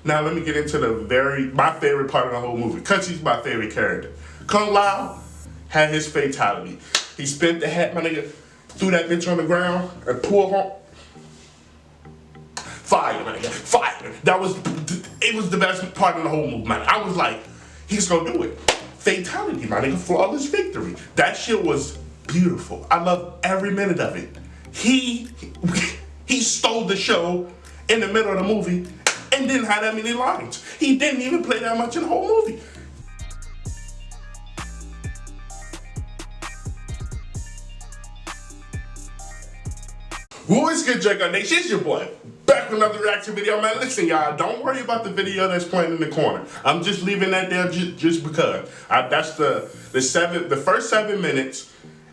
Now let me get into my favorite part of the whole movie, because he's my favorite character. Kung Lao had his fatality. He spent the hat, my nigga, threw that bitch on the ground and pulled home. Fire, man, fire. It was the best part of the whole movie, man. I was like, he's gonna do it. Fatality, my nigga, flawless victory. That shit was beautiful. I love every minute of it. He stole the show in the middle of the movie and didn't have that many lines. He didn't even play that much in the whole movie. Who is good, Jacob Nation? It's your boy. Back with another reaction video, man. Listen, y'all, don't worry about the video that's playing in the corner. I'm just leaving that there just because. That's the first 7 minutes,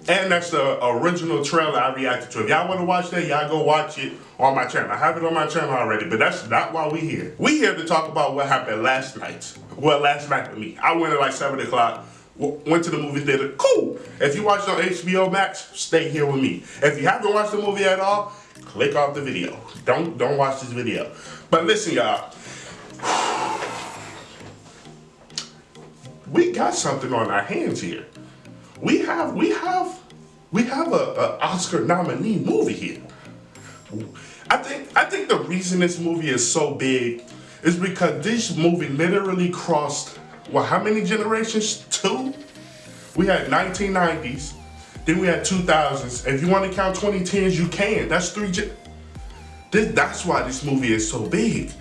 and that's the original trailer I reacted to. If y'all want to watch that, y'all go watch it on my channel. I have it on my channel already, but that's not why we here. We here to talk about what happened last night. Well, last night for me. I went at like 7 o'clock. Went to the movie theater. Cool. If you watched on HBO Max, stay here with me. If you haven't watched the movie at all, click off the video. Don't watch this video. But listen, y'all. We got something on our hands here. We have a Oscar nominee movie here. I think the reason this movie is so big is because this movie literally crossed, well, how many generations? 2? We had 1990s, then we had 2000s. If you want to count 2010s, you can. That's 3 That's why this movie is so big.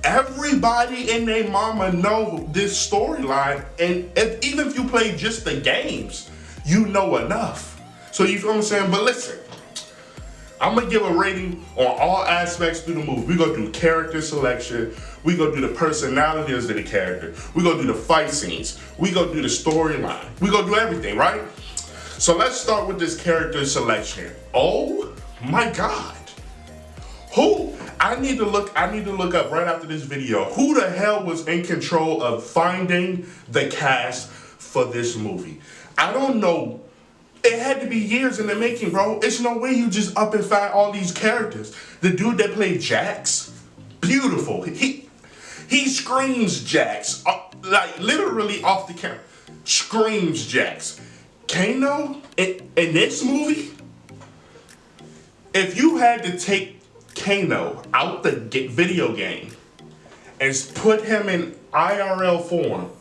Everybody and their mama know this storyline, and even if you play just the games, you know enough. So you feel what I'm saying? But listen, I'm gonna give a rating on all aspects through the movie. We're gonna do character selection. We're gonna do the personalities of the character. We're gonna do the fight scenes. We're gonna do the storyline. We're gonna do everything, right? So let's start with this character selection. Oh my God. I need to look up right after this video, who the hell was in control of finding the cast for this movie? I don't know. It had to be years in the making, bro. It's no way you just up and find all these characters. The dude that played Jax, beautiful. He screams Jax, like literally off the camera. Screams Jax. Kano, in this movie, if you had to take Kano out the video game and put him in IRL form,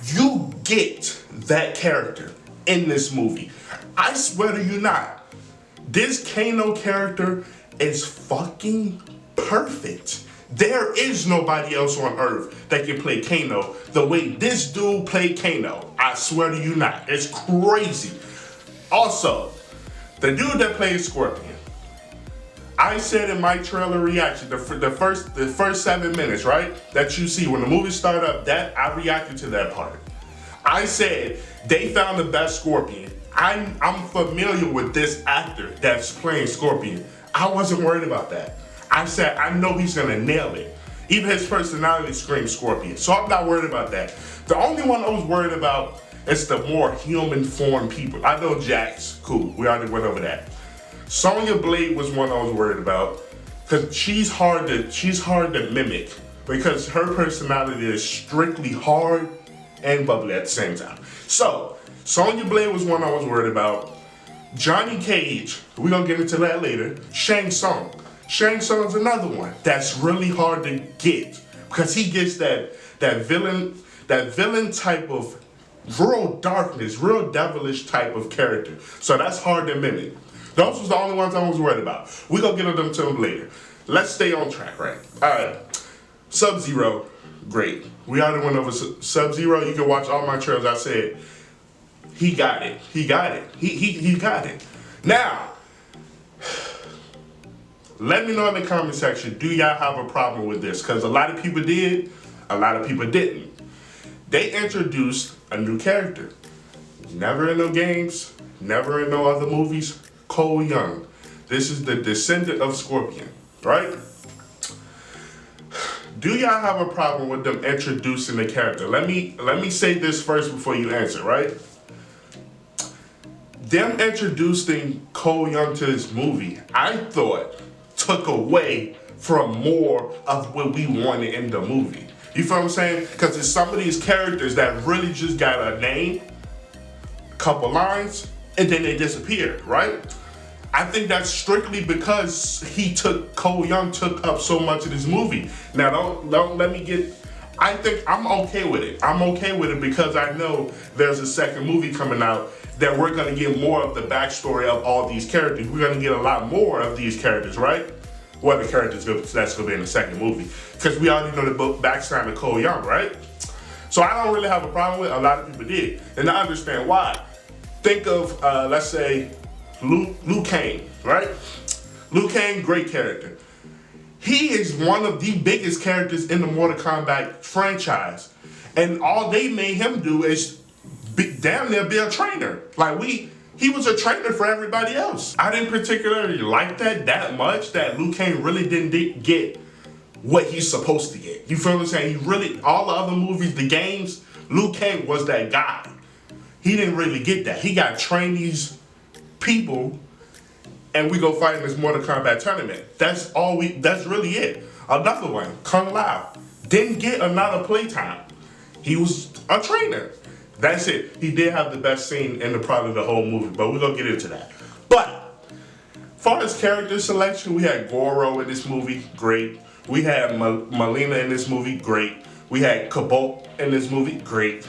you get that character in this movie. I swear to you not. This Kano character is fucking perfect. There is nobody else on earth that can play Kano the way this dude played Kano. I swear to you not. It's crazy. Also, the dude that plays Scorpion, I said in my trailer reaction, the first 7 minutes, right? That you see when the movie started up, that I reacted to that part. I said they found the best Scorpion. I'm familiar with this actor that's playing Scorpion. I wasn't worried about that. I said I know he's gonna nail it. Even his personality screams Scorpion, so I'm not worried about that. The only one I was worried about is the more human form people. I know Jax, cool. We already went over that. Sonya Blade was one I was worried about, because she's hard to mimic, because her personality is strictly hard and bubbly at the same time. So Sonya Blade was one I was worried about. Johnny Cage, we're gonna get into that later. Shang Tsung. Shang Tsung's another one that's really hard to get, because he gets that villain type of real darkness, real devilish type of character. So that's hard to mimic. Those was the only ones I was worried about. We're gonna get into them later. Let's stay on track, right? Alright. Sub-Zero, great. We already went over Sub-Zero. You can watch all my trailers. I said, he got it. He got it. He got it. Now, let me know in the comment section, do y'all have a problem with this? Because a lot of people did, a lot of people didn't. They introduced a new character. Never in no games, never in no other movies. Cole Young. This is the descendant of Scorpion, right? Do y'all have a problem with them introducing the character? Let me say this first before you answer, right? Them introducing Cole Young to this movie, I thought took away from more of what we wanted in the movie. You feel what I'm saying? Because it's some of these characters that really just got a name, a couple lines, and then they disappeared, right? I think that's strictly because Cole Young took up so much of this movie. Now, don't let me get, I think I'm okay with it. I'm okay with it because I know there's a second movie coming out that we're gonna get more of the backstory of all these characters. We're gonna get a lot more of these characters, right? What the characters that's gonna be in the second movie. Because we already know the backstory of Cole Young, right? So I don't really have a problem with it. A lot of people did. And I understand why. Think of, let's say, Liu Kang, right? Liu Kang, great character. He is one of the biggest characters in the Mortal Kombat franchise. And all they made him do is damn near be a trainer. Like he was a trainer for everybody else. I didn't particularly like that much, that Liu Kang really didn't get what he's supposed to get. You feel what I'm saying? He really, all the other movies, the games, Liu Kang was that guy. He didn't really get that. He got trained these people and we go fight in this Mortal Kombat tournament. That's really it. Another one, Kung Lao, didn't get another playtime. He was a trainer. That's it. He did have the best scene in probably the whole movie, but we're gonna get into that. But as far as character selection, we had Goro in this movie, great. We had Melina in this movie, great. We had Kombat in this movie, great.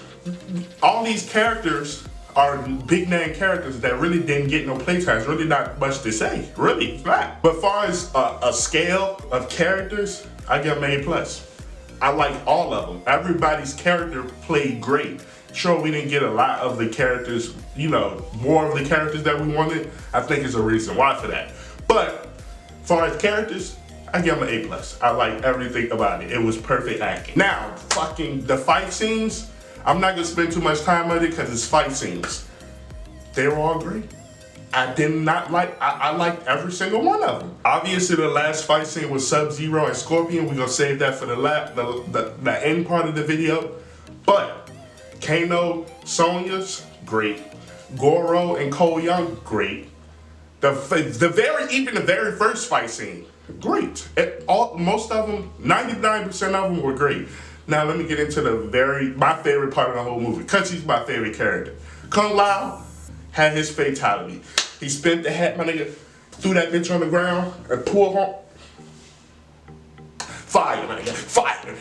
All these characters are big name characters that really didn't get no playtime. It's really not much to say, really, not. But as far as a scale of characters, I give them A+. I like all of them. Everybody's character played great. Sure, we didn't get a lot of the characters, more of the characters that we wanted. I think there's a reason why for that. But as far as characters, I give them an A+. I like everything about it. It was perfect acting. Now, the fight scenes, I'm not gonna spend too much time on it because it's fight scenes. They were all great. I liked every single one of them. Obviously, the last fight scene was Sub-Zero and Scorpion. We're gonna save that for the end part of the video. But Kano, Sonya's great. Goro and Cole Young, great. Even the very first fight scene, great. Most of them, 99% of them were great. Now let me get into my favorite part of the whole movie, because he's my favorite character. Kung Lao had his fatality. He spent the hat, my nigga, threw that bitch on the ground and pulled home. Fire, man, fire.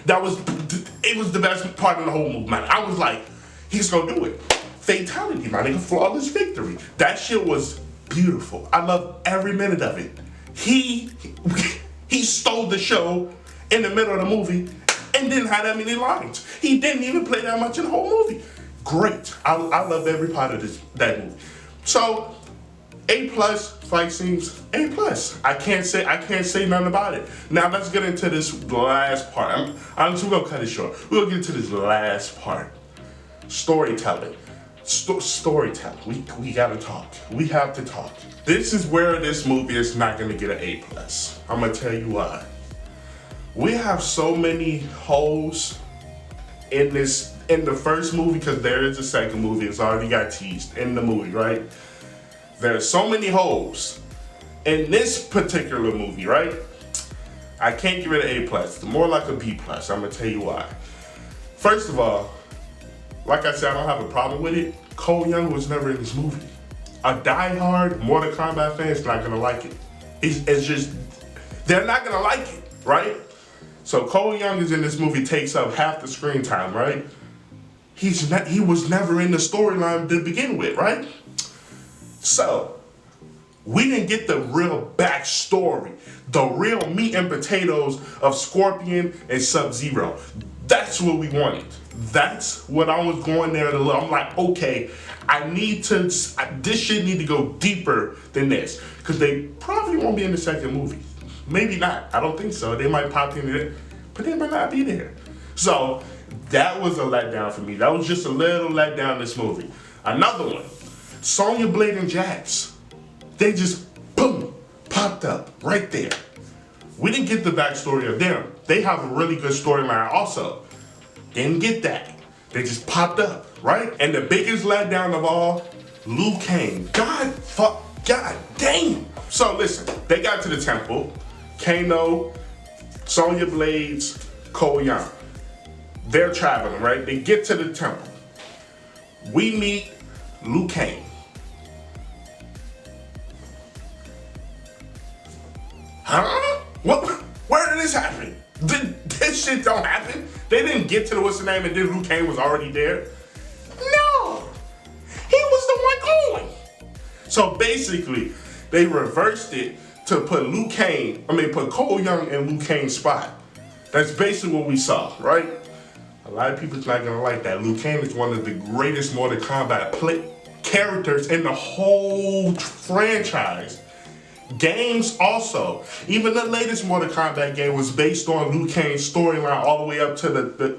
It was the best part of the whole movie, man. I was like, he's gonna do it. Fatality, my nigga, flawless victory. That shit was beautiful. I love every minute of it. He stole the show in the middle of the movie and didn't have that many lines. He didn't even play that much in the whole movie. Great. I love every part of that movie. So, A+, fight scenes, A+. I can't say nothing about it. Now let's get into this last part. We're gonna cut it short. We're gonna get into this last part. Storytelling. Storytelling. We gotta talk. We have to talk. This is where this movie is not gonna get an A+. I'm gonna tell you why. We have so many holes in the first movie, because there is a second movie. It's already got teased in the movie, right? There's so many holes in this particular movie, right? I can't give it an A+. It's more like a B+. I'm gonna tell you why. First of all, like I said, I don't have a problem with it. Cole Young was never in this movie. A diehard Mortal Kombat fan is not gonna like it. It's just, they're not gonna like it, right? So Cole Young is in this movie, takes up half the screen time, right? He was never in the storyline to begin with, right? So, we didn't get the real backstory, the real meat and potatoes of Scorpion and Sub-Zero. That's what we wanted. That's what I was going there to look. I'm like, okay, this shit need to go deeper than this. Because they probably won't be in the second movie. Maybe not. I don't think so. They might pop in there, but they might not be there. So, that was a letdown for me. That was just a little letdown in this movie. Another one, Sonya Blade and Jax. They just, boom, popped up right there. We didn't get the backstory of them. They have a really good storyline also. Didn't get that. They just popped up, right? And the biggest letdown of all, Liu Kang. God damn. So listen, they got to the temple. Kano Sonya Blade's Cole Young. They're traveling, right? They get to the temple. We meet Liu Kang. Huh? What? Where did this happen? This shit don't happen. They didn't get to the what's the name and then Liu Kang was already there. No, he was the one going. So basically, they reversed it to put put Cole Young in Liu Kang's spot. That's basically what we saw, right? A lot of people's not gonna like that. Liu Kang is one of the greatest Mortal Kombat characters in the whole franchise. Games also. Even the latest Mortal Kombat game was based on Liu Kang's storyline all the way up to the.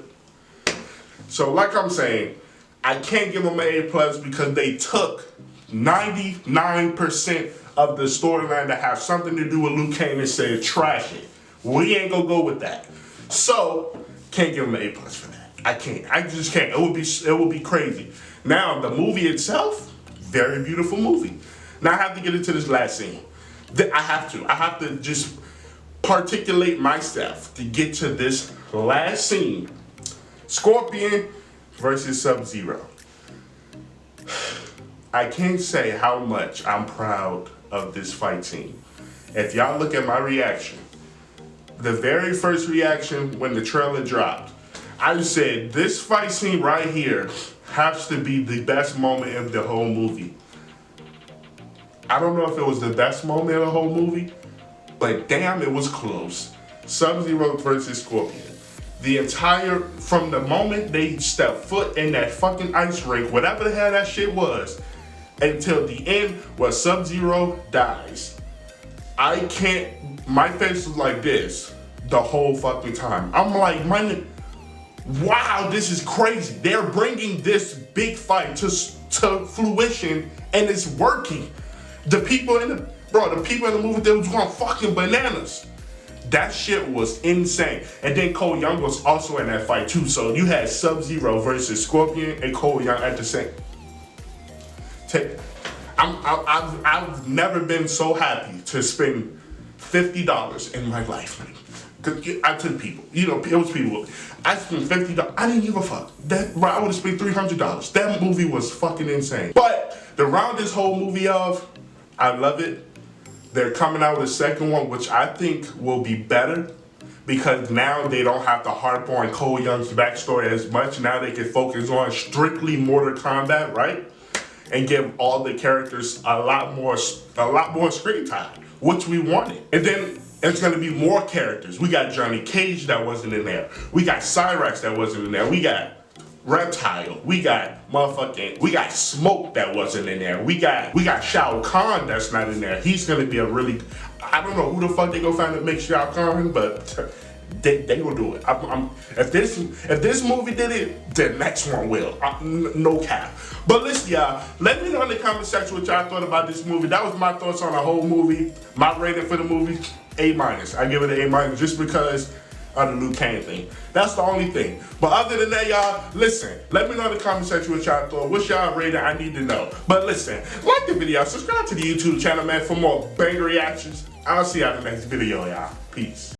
So like I'm saying, I can't give them an A+ because they took 99% of the storyline that has something to do with Liu Kang and said trash it. We ain't gonna go with that. So can't give them an A+ for that. I can't. I just can't. It would be crazy. Now the movie itself, very beautiful movie. Now I have to get into this last scene. I have to just particulate myself to get to this last scene. Scorpion versus Sub-Zero. I can't say how much I'm proud of this fight scene. If y'all look at my reaction, the very first reaction when the trailer dropped, I said this fight scene right here has to be the best moment of the whole movie. I don't know if it was the best moment of the whole movie, but damn, it was close. Sub-Zero versus Scorpion. From the moment they stepped foot in that fucking ice rink, whatever the hell that shit was, until the end where Sub-Zero dies. My face was like this the whole fucking time. I'm like, wow, this is crazy. They're bringing this big fight to fruition and it's working. The people in the movie, they was going fucking bananas. That shit was insane. And then Cole Young was also in that fight too. So you had Sub-Zero versus Scorpion and Cole Young at the same. I've never been so happy to spend $50 in my life. I took people, it was people. I spent $50. I didn't give a fuck. I would have spent $300. That movie was fucking insane. But to round this whole movie off, I love it. They're coming out with a second one, which I think will be better because now they don't have to harp on Cole Young's backstory as much. Now they can focus on strictly Mortal Kombat, right? And give all the characters a lot more screen time, which we wanted. And then it's gonna be more characters. We got Johnny Cage that wasn't in there. We got Cyrax that wasn't in there. We got Reptile. We got Smoke that wasn't in there. We got Shao Kahn that's not in there. He's gonna be I don't know who the fuck they gonna find to make Shao Kahn, but they gonna do it. If this movie did it, the next one will. No cap. But listen, y'all, let me know in the comment section what y'all thought about this movie. That was my thoughts on the whole movie. My rating for the movie, A-. I give it an A- just because of the Liu Kang thing. That's the only thing. But other than that, y'all, listen, let me know in the comment section what y'all thought. What's y'all rating? I need to know. But listen, like the video, subscribe to the YouTube channel, man, for more banger reactions. I'll see y'all in the next video, y'all. Peace.